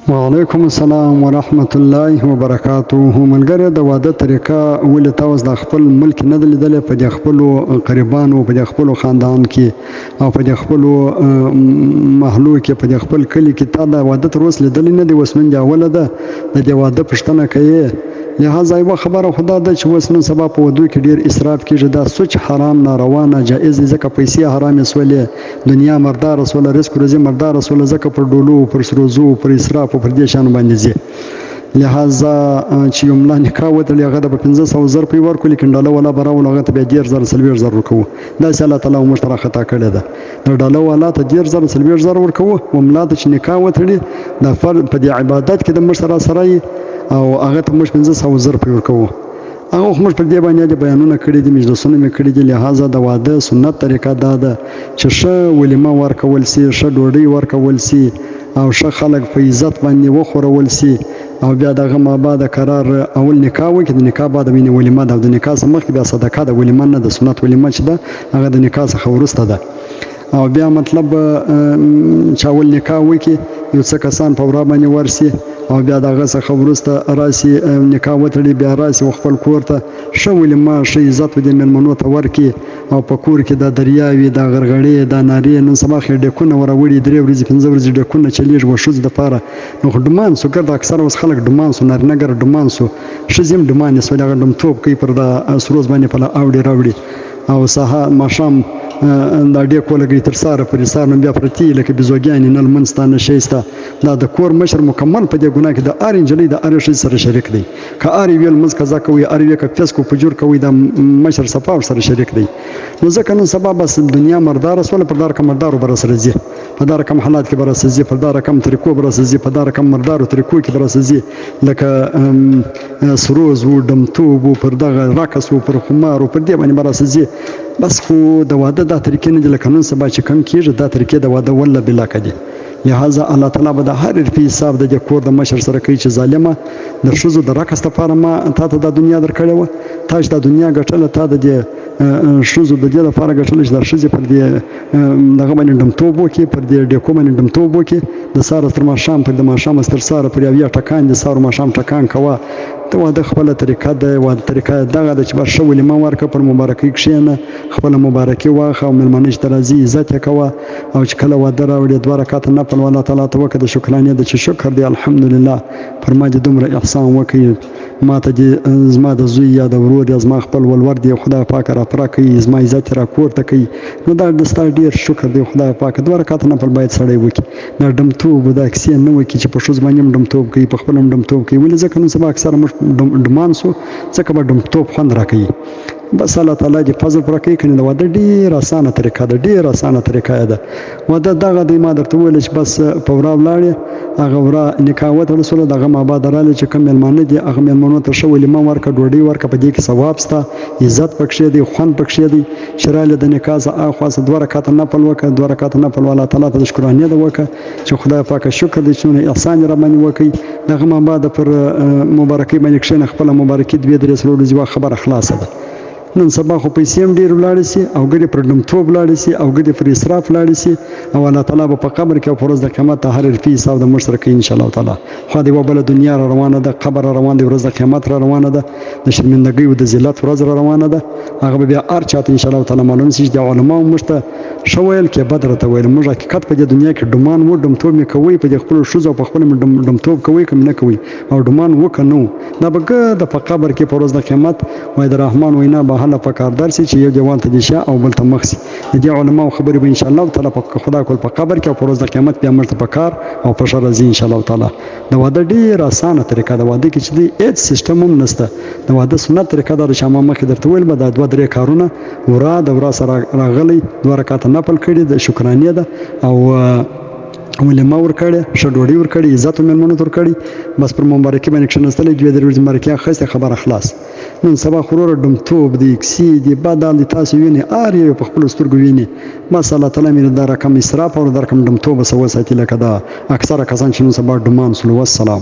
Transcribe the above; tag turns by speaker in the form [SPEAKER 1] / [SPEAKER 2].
[SPEAKER 1] وعلیکم السلام ورحمت الله وبرکاته. ملګری د واده طریقه ولې تاسو د خپل ملک نه لیدلې په د خپلو قریبانو په د خپلو خاندان کې او په د خپلو محلو کې په د خپل کلی کې تا د واده تر اوسه لیدلې نه دی. اوس نن د اوله ده د دې واده پوښتنه کوي. لہذا یوه خبره خو دا ده چې اوس نن سبا په ودو کې ډېر اسراف کېږي. دا سوچ حرام ناروا ناجایز دی ځکه پیسې حرامې سولې، دنیا مرداره سوله، رزق روزي مرداره سوله، ځکه پر ډولو پر سروزو پر اسراف پر دې شیانو باندې ځي. لہذا چې یو ملا نکاح وتړي هغه ته به 500 زر روپۍ ورکړو، لیکن ډاله والا به راولو هغه ته بیا 10,000 40,000 ورکوو. داسې الله تعالی موږ ته راخطا کړې ده. د ډاله والا ته 10,000 40,000 ورکوو، او ملا ته چې نکاح وتړي د فرد په دې عبادت کې د موږ سره سره یي او هغه ته موږ 500 زر روپۍ ورکوو. هغه خو موږ پر دې باندې د بیانونه کړي دي، مجلسونه مې کړي دي. لہذا د واده سنت طریقه دا ده چې ښه ولیمه ورکول سي، ښه ډوډۍ ورکول سي او ښه خلک په عزت باندې وخورول سي، او بیا دغه ما بعد قرار اول نکاح وکړي. د نکاح بعد مینې ولیمه ده، او د نکاح څخه مخکې بیا صدقه ده، ولیمه نه ده. سنت ولیمه چې ده هغه د نکاح څخه وروسته ده. او بیا مطلب چې اول نکاح وکړي یو څه کسان په ورا باندې ورسي، او بیا دغه څخه وروسته راسي نکاح وتړي، بیا راسي خپل کور ته ښه ولیمه ښه عزت دې مېلمنو ته ورکړي، او په کور کې دا دریاوي دا غرغړې دا نارې نن سبا خو ډېکونه وراوړي 3 ورځې 5 ورځې ډېکونه چلېږي و ښځو دپاره. نو خو ډمان سو ګرد اکثره اوس خلک ډمان سو، نارینه ګر ډمان سو، ښځې هم ډمانې سولې. هغه ډمتوب کوي پر دا سروز باندې په اوړي راوړي، او سهار ماښام دا ډېک ولګوي تر ساره پورې. سهار نو بیا پرتې لکه بېزوګیانې نه لمونځ سته نه شی سته. دا د کور مشر مکمل په دې ګناه کې د هرې نجلۍ د هرې ښځې سره شریک دی. که هرې ویل لمونځ قضا کوي، هرې ویې که فیس کو فجور کوي، دا مشر صفا ورسره شریک دی. نو ځکه نن سبا بس دنیا مرداره سوله، پر دا رقم مردارو به راسره ځي، په دا رقم حالات کې به راسره ځي، پر دا رقم طریقو به راسره ځي، په دا رقم مردارو طریقو کې به راسره ځي. لکه سروز و، ډمتوب و، پر دغه رقص و، پر خمار و، پر دې باندې به راسره ځي. بس خو د واده دا طریقې نه دي لکه نن سبا چې کم کېږي. دا طریقې د واده والله بلاکه دي. لہذا الله تعالی به د هر روپۍ حساب د دې کور د مشر سره کوي چې ظالمه د ښځو د رقص لپاره ما تا ته دا دنیا درکړې وه، تا چې دا دنیا ګټله، تا د دې ښځو د دې لپاره ګټله چې دا ښځې پر دې دغه باندې ډمتوب وکړي، پر دې ډیکو باندې ډمتوب وکړي، د سهاره تر ماښام پورې، د ماښامه تر سهاره پورې اویا ټکان دي، سهار ماښام ټکان کوه. د واده خپله طریقه ده، واده طریقه دغه ده چې بس ښه ولیمه ورکړه، پر مبارکۍ کښېنه، خپله مبارکي واخله، او مېلمانه چې ته راځي عزت یې کوه. او چې کله واده راوړې 2 رکعته نفل الله تعالی ته وکړه، د شکرانې ده چې شکر دی الحمدلله پر ما دې دومره احسان وکړي، ما ته دې زما د زوی یا د ورور یا زما خپل ولور دی خدای پاک را پوره کوي، زما عزت را کور ته کوي. نو دا د ستا ډېر شکر دی خدای پاک. 2 رکعته نفل باید سړی وکړي. دا ډمتوب دا کیسې نه وکړي چې په ښځو باندې هم ډمتوب کوي، په خپله هم ډمتوب کوي. ولې ځکه نن سبا اکثره موږ ډمان سو، ځکه به ډمتوب خوند راکوي. بس الله تعالی دې فضل پوره کوي. کنې د واده ډېره اسانه طریقه ده، ډېره اسانه طریقه ده. واده دغه دی، ما درته وویل چې بس په ورا ولاړې، هغه ورا نکاح وتړل سوله، دغه ما بعد راغلی چې کوم مېلمانه دي هغه مېلمنو ته ښه ولیمه ورکړه، ډوډۍ ورکړه، په دې کې ثواب سته، عزت پکښې دی، خوند پکښې دی. چې راغلې د نکاح څخه اخوا 2 رکعته نفل وکړه، 2 رکعته نفل الله تعالی ته د شکرانې ده وکړه چې خدای پاکه شکر دی چې احسان یې راباندې وکړي. دغه ما بعد پر مبارکۍ باندې کښېنه، خپله مبارکي 2-3 ورځې خبره خلاصه ده. نن سبا خو پیسې هم ډېر ولاړې سي، او ګډې پر ډمتوب ولاړې سي، او ګډې پر اسراف ولاړې سي، او الله تعالی به په قبر کې او په ورځ د قیامت ته هر روپۍ حساب د موږ سره کوي انشاءالله تعالی. خو د یوه بله دنیا را روانه ده، قبر را روان دی، ورځ د قیامت را روانه ده، د شرمندګۍ او د ذلت ورځ را روانه ده. هغه به بیا هر چا ته انشاءالله تعالی معلوم سي چې د علماو موږ ته ښه ویل کې بد راته ویل. موږ حقیقت په دې دنیا کې ډمان و، ډمتوب مې کوئ، په دې خپلو ښځو او په خپله مې ډمتوب کوئ که مې نه کوئ، او ډمان وکړه نه و. دا به ګرده په قبر کې په ورځ د قیامت وایي د رحمان وینا به هله په کار در سي چې یو دیوال ته دې شا او بل ته مخ سي. د دې علماو خبرې به انشاءالله تعالی په خدای کول په قبر کې او په ورځ د قیامت بیا موږ ته په کار او په ښه راځي انشاءالله تعالی. د واده ډېره اسانه طریقه ده. واده کې چې دی هېڅ سیسټم هم نشته. د واده سنت طریقه دا ده چې ما مخکې درته ویل به دا 2-3 کارونه ورا د ورا سره راغلی، 2 رکعته نفل کړي، د شکرانې ده، او ولیمه ورکړې، ښه ډوډۍ ورکړې، عزت مېلمنو ته ورکړي. بس پر مبارکي باندې کښېنستلی، 2-3 ورځې مبارکي اخیستې، خبره خلاص. نن سبا خو وروره ډمتوب دی، کیسې دي، بدال دي، تاسو وینئ، هر یو په خپلو سترګو وینئ. بس الله تعالی مې دا رقم اسراف او دا رقم ډمتوب څه وساتي لکه دا اکثره کسان چې نن سبا ډمان سلو. والسلام.